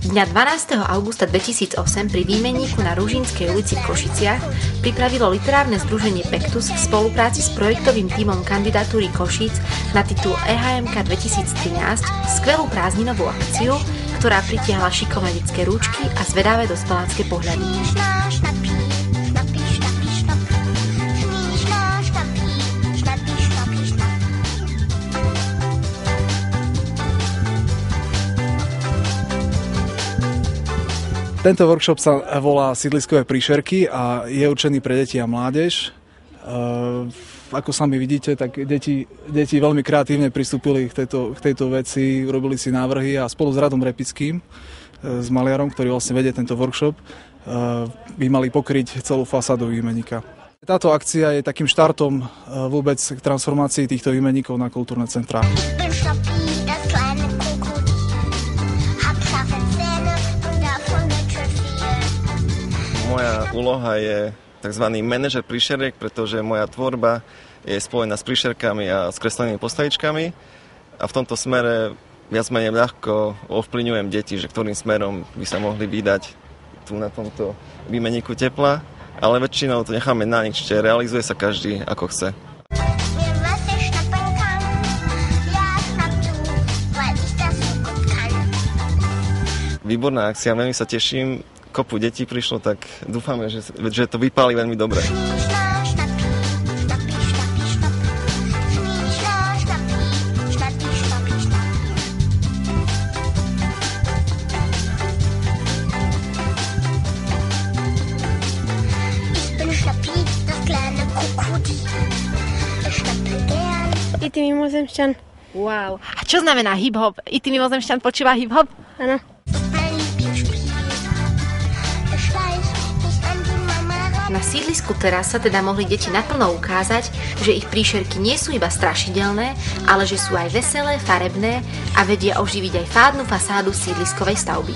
Dňa 12. augusta 2008 pri výmenníku na Ružinskej ulici v Košiciach pripravilo literárne združenie Pektus v spolupráci s projektovým tímom kandidatúry Košíc na titul EHMK 2013 skvelú prázdninovú akciu, ktorá pritiahla šikovné detské rúčky a zvedavé dospelácké pohľady. Tento workshop sa volá Sídliskové príšerky a je určený pre deti a mládež. Ako sami vidíte, tak deti veľmi kreatívne pristúpili k tejto veci, urobili si návrhy a spolu s Radom Repickým, s maliarom, ktorý vlastne vedie tento workshop, by mali pokryť celú fasádu výmenníka. Táto akcia je takým štartom vôbec k transformácii týchto výmenníkov na kultúrne centrá. Moja úloha je tzv. Manažer príšeriek, pretože moja tvorba je spojená s príšerkami a s kreslenými postavičkami a v tomto smere viac menej ľahko ovplyvňujem deti, že ktorým smerom by sa mohli vydať tu na tomto výmenníku tepla, ale väčšinou to necháme na nich, čiže realizuje sa každý ako chce. Výborná akcia, veľmi sa teším. Kopu detí prišlo, tak dúfame, že to vypáli veľmi dobre. I ty mimozemšťan. Wow. A čo znamená hip-hop? I ty mimozemšťan počúva hip-hop? Áno. Na sídlisku teraz sa teda mohli deti naplno ukázať, že ich príšerky nie sú iba strašidelné, ale že sú aj veselé, farebné a vedia oživiť aj fádnu fasádu sídliskovej stavby.